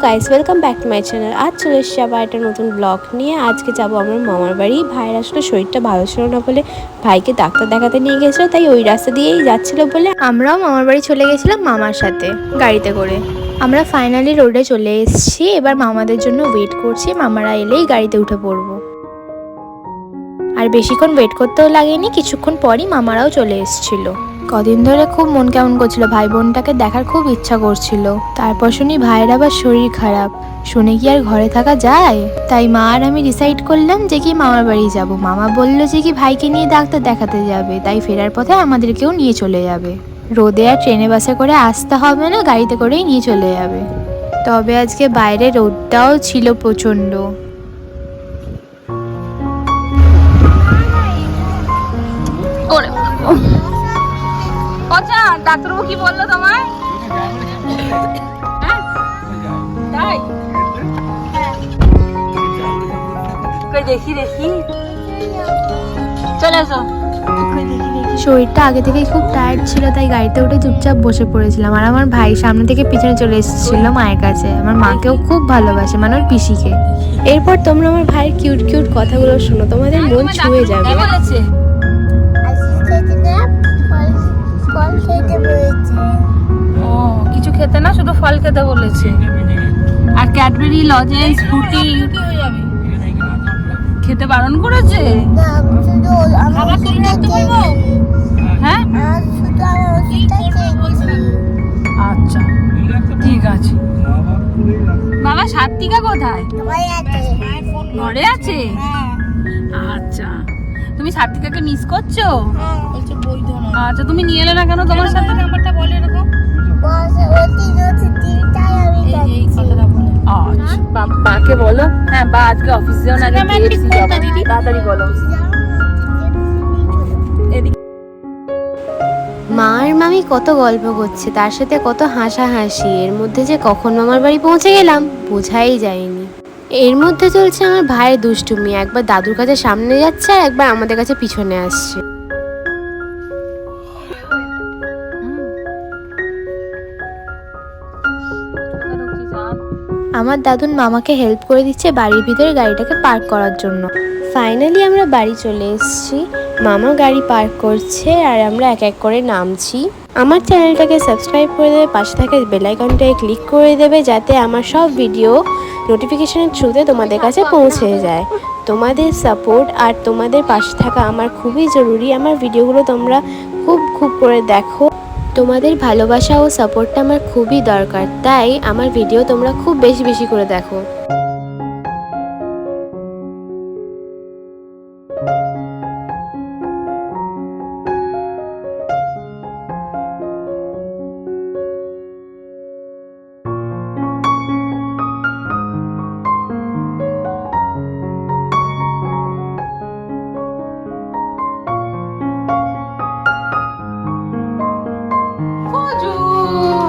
Guys, welcome back to my channel. আজ চলে এসেছি আবার একটা নতুন ব্লগ নিয়ে। আজকে যাবো আমার মামার বাড়ি। ভাইয়ের আসলে শরীরটা ভালো ছিল না বলে ভাইকে ডাক্তার দেখাতে নিয়ে গেছিলো, তাই ওই রাস্তা দিয়েই যাচ্ছিলো বলে আমরাও মামার বাড়ি চলে গেছিলাম মামার সাথে গাড়িতে করে। আমরা ফাইনালি রোডে চলে এসেছি। এবার মামাদের জন্য ওয়েট করছি, মামারা এলেই গাড়িতে উঠে পড়বো। আর বেশিক্ষণ ওয়েট করতেও লাগেনি, কিছুক্ষণ পরই মামারাও চলে এসেছিলো। কদিন ধরে খুব মন কেমন করছিল, ভাই বোনটাকে দেখার খুব ইচ্ছা করছিল। তারপর শুনি ভাইয়ের আবার শরীর খারাপ, শুনে কি আর ঘরে থাকা যায়? তাই মা আর আমি ডিসাইড করলাম যে কি মামার বাড়ি যাব। মামা বলল যে কি ভাইকে নিয়ে ডাক্তার দেখাতে যাবে, তাই ফেরার পথে আমাদেরকেও নিয়ে চলে যাবে। রোদে আর ট্রেনে বাসে করে আসতে হবে না, গাড়িতে করেই নিয়ে চলে যাবে। তবে আজকে বাইরে রোদটাও ছিল প্রচণ্ড। আচ্ছা, ডাক্তারবাবু কি বললো তোমায়? তাই দেখি চলে এসো। শরীরটা আগে থেকেই খুব টায়ার্ড ছিল, তাই গাড়িতে উঠে চুপচাপ বসে পড়েছিলাম। আর আমার ভাই সামনে থেকে পিছনে চলে এসেছিল মায়ের কাছে। আমার মাকেও খুব ভালোবাসে, মানে ওর পিসিকে। এরপর তোমরা আমার ভাইয়ের কিউট কিউট কথাগুলো শোনো, তোমাদের মন ছুঁয়ে যাবে। ও কিছু খেতে না, শুধু ফল খেতে বলেছে। আর ক্যাডবেরি, লজেন্স, ফ্রুটি খেতে বারণ করেছে। হ্যাঁ আচ্ছা ঠিক আছে। বাবা সাত্বিকা কোথায়? ঘরে আছে। আচ্ছা, তুমি সাত্বিকাকে মিস করছো? আচ্ছা, তুমি নিয়ে এলে না কেন তোমার সাথে? নাম্বারটা বলে এরকম। বাকে বলো। হ্যাঁ, বা আজকে অফিস যাও না, তাড়াতাড়ি বলো। মা আর মামি কত গল্প করছে, তার সাথে কত হাসাহাসি। এর মধ্যে যে কখন মামার বাড়ি পৌঁছে গেলাম বোঝাই যায়নি। এর মধ্যে চলছে আমার ভাইয়ের দুষ্টুমি, একবার দাদুর কাছে সামনে যাচ্ছে আর একবার আমাদের কাছে পিছনে আসছে। আমার দাদুন মামাকে হেল্প করে দিচ্ছে বাড়ির ভিতরে গাড়িটাকে পার্ক করার জন্য। ফাইনালি আমরা বাড়ি চলে এসেছি। মামা গাড়ি পার্ক করছে আর আমরা এক এক করে নামছি। আমার চ্যানেলটাকে সাবস্ক্রাইব করে দেবে, পাশে থাকা বেল আইকনটায় ক্লিক করে দেবে, যাতে আমার সব ভিডিও নোটিফিকেশনের থ্রুতে তোমাদের কাছে পৌঁছে যায়। তোমাদের সাপোর্ট আর তোমাদের পাশে থাকা আমার খুবই জরুরি। আমার ভিডিওগুলো তোমরা খুব করে দেখো। তোমাদের ভালোবাসা ও সাপোর্টটা আমার খুবই দরকার, তাই আমার ভিডিও তোমরা খুব বেশি করে দেখো।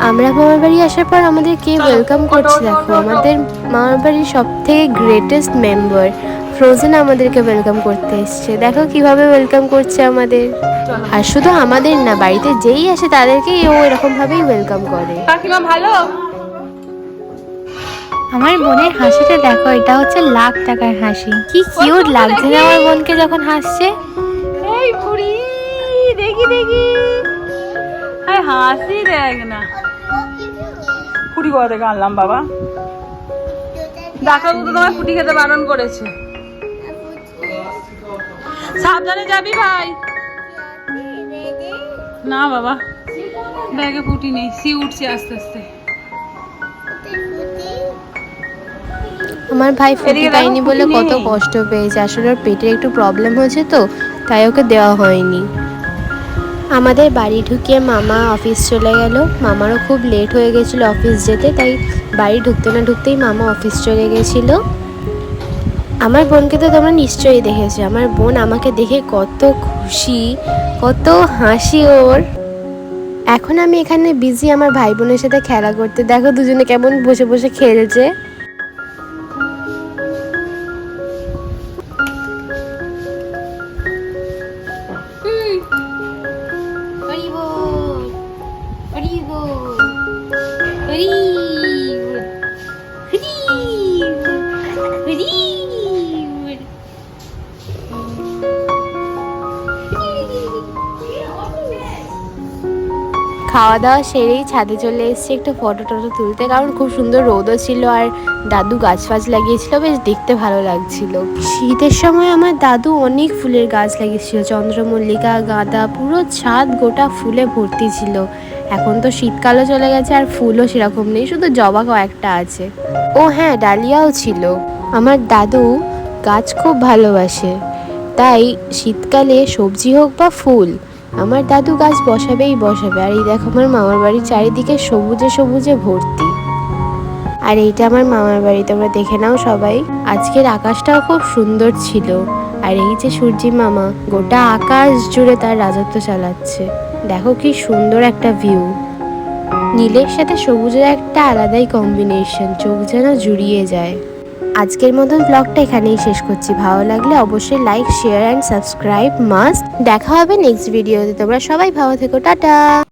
আমরা মামার বাড়ি আসার পর আমাদের কে ওয়েলকাম করছে দেখো। আমাদের মামার বাড়ির সব থেকে গ্রেটেস্ট মেম্বার ফ্রোজেন আমাদেরকে ওয়েলকাম করতে এসছে। দেখো কিভাবে ওয়েলকাম করছে আমাদের। আর শুধু আমাদের না, বাড়িতে যেই আসে তাদেরকেই ও এরকম ভাবেই ওয়েলকাম করে। কাকিমা ভালো? আমার বোনের হাসিটা দেখো, এটা হচ্ছে লাখ টাকার হাসি। কি কিউট লাগছে না আমার বোনকে যখন হাসছে। এই বুড়ি, দেখি হাসি দেখ না। ফুটি কোথা থেকে আনলাম বাবা? ডাক্তারবাবু তো তোমায় ফুটি খেতে বারণ করেছে। সাবধানে যাবি ভাই। না বাবা, ব্যাগে ফুটি নেই, সি উঠছে আস্তে আস্তে। আমার ভাই ফুটি পায়নি বলে কত কষ্ট পেয়েছে। আসলে ওর পেটের একটু প্রবলেম হয়েছে তো, তাই ওকে দেওয়া হয়নি। আমাদের বাড়ি ঢুকিয়ে মামা অফিস চলে গেল। মামারও খুব লেট হয়ে গেছিলো অফিস যেতে, তাই বাড়ি ঢুকতে না ঢুকতেই মামা অফিস চলে গেছিলো। আমার বোনকে তো তোমরা নিশ্চয়ই দেখেছো। আমার বোন আমাকে দেখে কত খুশি, কত হাসি ওর। এখন আমি এখানে বিজি আমার ভাই বোনের সাথে খেলা করতে। দেখো দুজনে কেমন বসে বসে খেলছে। খাওয়া দাওয়া সেরেই ছাদে চলে এসেছি একটু ফটো টটো তুলতে, কারণ খুব সুন্দর রোদও ছিল আর দাদু গাছ ফাছ লাগিয়েছিল, বেশ দেখতে ভালো লাগছিল। শীতের সময় আমার দাদু অনেক ফুলের গাছ লাগিয়েছিল, চন্দ্রমল্লিকা, গাঁদা, পুরো ছাদ গোটা ফুলে ভর্তি ছিল। এখন তো শীতকালও চলে গেছে আর ফুলও সেরকম নেই, শুধু জবা কয়েকটা আছে। ও হ্যাঁ, ডালিয়াও ছিল। আমার দাদু গাছ খুব ভালোবাসে, তাই শীতকালে সবজি হোক বা ফুল আমার দাদু গাছ বসাবেই বসাবে। আর এই দেখো আমার মামার বাড়ির চারিদিকে সবুজে সবুজে ভর্তি। আর এইটা আমার মামার বাড়ি, তোমরা দেখে নাও সবাই। আজকের আকাশটাও খুব সুন্দর ছিল। আর এই যে সূর্যি মামা গোটা আকাশ জুড়ে তার রাজত্ব চালাচ্ছে। দেখো কি সুন্দর একটা ভিউ, নীলের সাথে সবুজের একটা আলাদাই কম্বিনেশন, চোখ যেন জুড়িয়ে যায়। আজকের মতন ব্লগটা এখানেই শেষ করছি। ভালো লাগলে অবশ্যই like, share and subscribe must. দেখা হবে নেক্সট ভিডিওতে। তোমরা সবাই ভালো থেকো, টাটা।